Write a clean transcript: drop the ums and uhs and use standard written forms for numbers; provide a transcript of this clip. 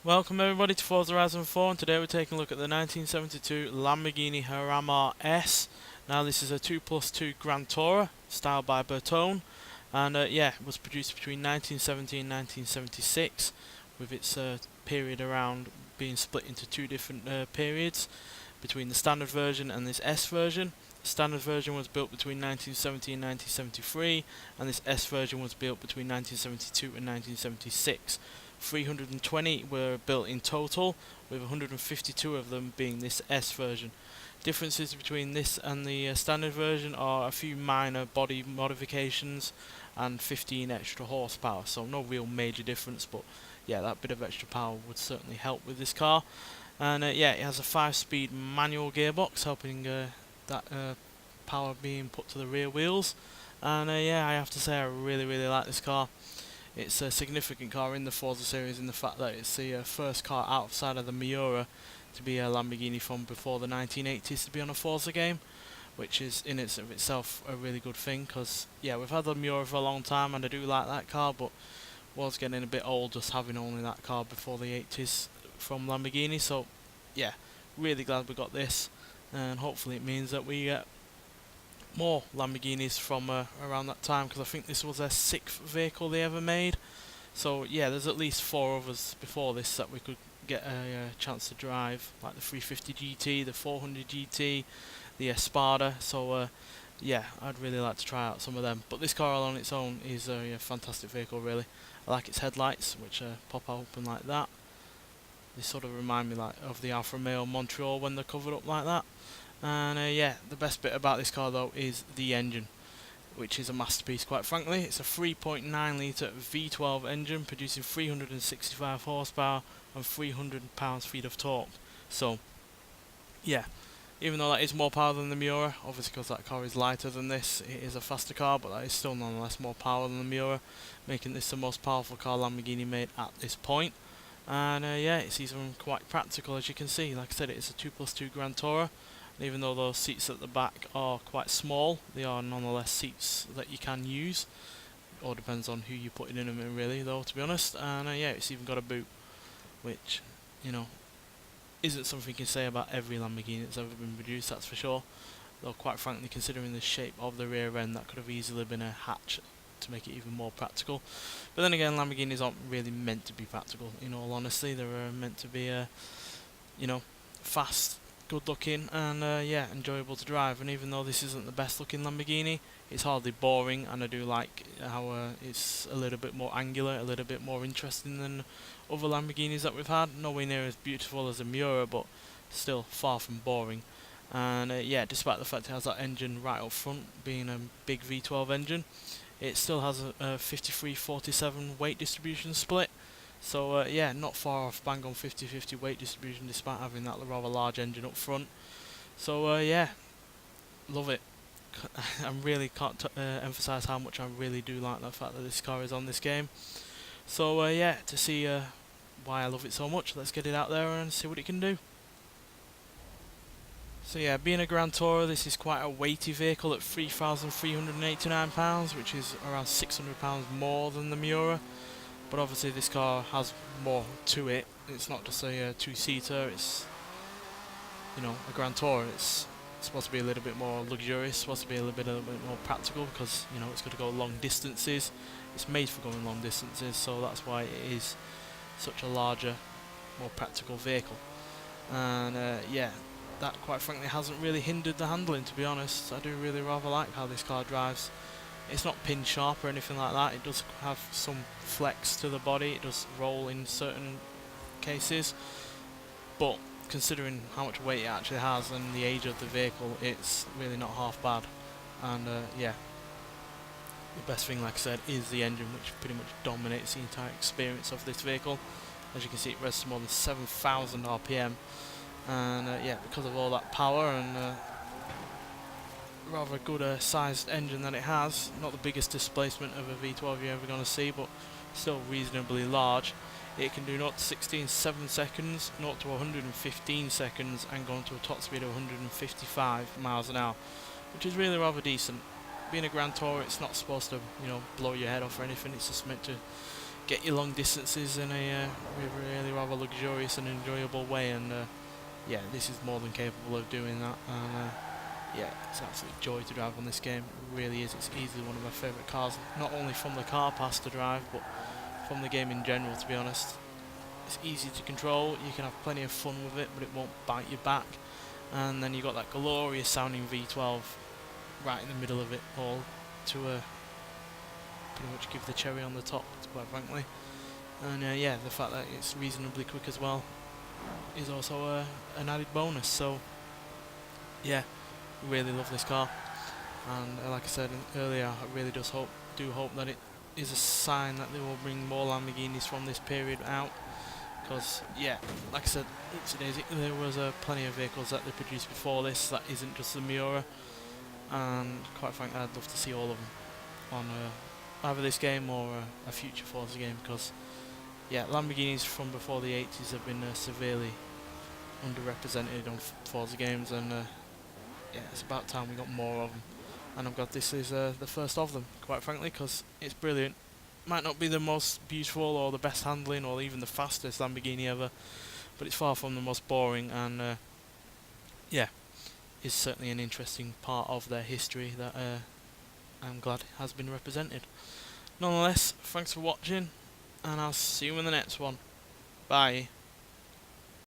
Welcome everybody to Forza Horizon 4, and today we're taking a look at the 1972 Lamborghini Jarama S. Now this is a 2+2 Grand Tourer, styled by Bertone, and yeah, it was produced between 1970 and 1976, with its period around being split into two different periods, between the standard version and this S version. The standard version was built between 1970 and 1973, and this S version was built between 1972 and 1976. 320 were built in total, with 152 of them being this S version. Differences between this and the standard version are a few minor body modifications and 15 extra horsepower, so no real major difference, but yeah, that bit of extra power would certainly help with this car. And yeah, it has a 5-speed manual gearbox, helping that power being put to the rear wheels. And yeah, I have to say I really like this car. It's a significant car in the Forza series in the fact that it's the first car outside of the Miura to be a Lamborghini from before the 1980s to be on a Forza game, which is in itself a really good thing, because yeah, we've had the Miura for a long time and I do like that car, but was getting a bit old just having only that car before the 80s from Lamborghini. So yeah, really glad we got this, and hopefully it means that we get more Lamborghinis from around that time, because I think this was their 6th vehicle they ever made. So yeah, there's at least 4 others before this that we could get a chance to drive, like the 350 GT, the 400 GT, the Espada. So yeah, I'd really like to try out some of them. But this car all on its own is a fantastic vehicle, really. I like its headlights, which pop open like that. They sort of remind me like of the Alfa Romeo Montreal when they're covered up like that. And yeah, the best bit about this car though is the engine, which is a masterpiece, quite frankly. It's a 3.9 litre V12 engine producing 365 horsepower and 300 pounds-feet of torque. So yeah, even though that is more power than the Miura, obviously because that car is lighter than this, it is a faster car, but that is still nonetheless more power than the Miura, making this the most powerful car Lamborghini made at this point. And yeah, it's even quite practical, as you can see. Like I said, it's a 2+2 Grand Tourer. And even though those seats at the back are quite small, they are nonetheless seats that you can use. It all depends on who you're putting in them really, though, to be honest. And yeah, it's even got a boot, which, you know, isn't something you can say about every Lamborghini that's ever been produced, that's for sure. Though quite frankly, considering the shape of the rear end, that could have easily been a hatch to make it even more practical. But then again, Lamborghinis aren't really meant to be practical, in all honesty. They're meant to be, you know, fast, good looking, and yeah, enjoyable to drive. And even though this isn't the best looking Lamborghini, it's hardly boring, and I do like how it's a little bit more angular, a little bit more interesting than other Lamborghinis that we've had. Nowhere near as beautiful as a Miura, but still far from boring. And yeah, despite the fact it has that engine right up front, being a big V12 engine, it still has a 53-47 weight distribution split. So yeah, not far off bang on 50-50 weight distribution, despite having that rather large engine up front. So yeah, love it. I really can't emphasise how much I really do like the fact that this car is on this game. So yeah, to see why I love it so much, let's get it out there and see what it can do. So yeah, being a Grand Tourer, this is quite a weighty vehicle at 3,389 pounds, which is around 600 pounds more than the Miura. But obviously this car has more to it. It's not just a two-seater, it's, you know, a Grand Tourer. It's supposed to be a little bit more luxurious, supposed to be a little bit more practical, because, you know, it's going to go long distances. It's made for going long distances, so that's why it is such a larger, more practical vehicle. And yeah, that quite frankly hasn't really hindered the handling, to be honest. I do really rather like how this car drives. It's not pin sharp or anything like that. It does have some flex to the body. It does roll in certain cases, but considering how much weight it actually has and the age of the vehicle, it's really not half bad. And yeah, the best thing, like I said, is the engine, which pretty much dominates the entire experience of this vehicle. As you can see, it rests more than 7,000 RPM. And yeah, because of all that power and rather good sized engine that it has, not the biggest displacement of a V12 you're ever going to see, but still reasonably large. It can do 0 to 60 in 7 seconds, 0 to 115 seconds, and go into a top speed of 155 miles an hour, which is really rather decent. Being a Grand Tourer, it's not supposed to, you know, blow your head off or anything. It's just meant to get you long distances in a really rather luxurious and enjoyable way, and yeah, this is more than capable of doing that, and yeah, it's an absolute joy to drive on this game. It really is. It's easily one of my favourite cars, not only from the car pass to drive, but from the game in general, to be honest. It's easy to control, you can have plenty of fun with it, but it won't bite you back. And then you got that glorious sounding V12 right in the middle of it all to pretty much give the cherry on the top, quite frankly. And yeah, the fact that it's reasonably quick as well is also an added bonus. So yeah, really love this car, and like I said earlier, I really do hope that it is a sign that they will bring more Lamborghinis from this period out. Because yeah, like I said, there was plenty of vehicles that they produced before this that isn't just the Miura, and quite frankly, I'd love to see all of them on either this game or a future Forza game. Because yeah, Lamborghinis from before the 80s have been severely underrepresented on Forza games, and yeah, it's about time we got more of them. And I'm glad this is the first of them, quite frankly, because it's brilliant. Might not be the most beautiful or the best handling or even the fastest Lamborghini ever, but it's far from the most boring, and yeah, is certainly an interesting part of their history that I'm glad has been represented. Nonetheless, thanks for watching, and I'll see you in the next one. Bye.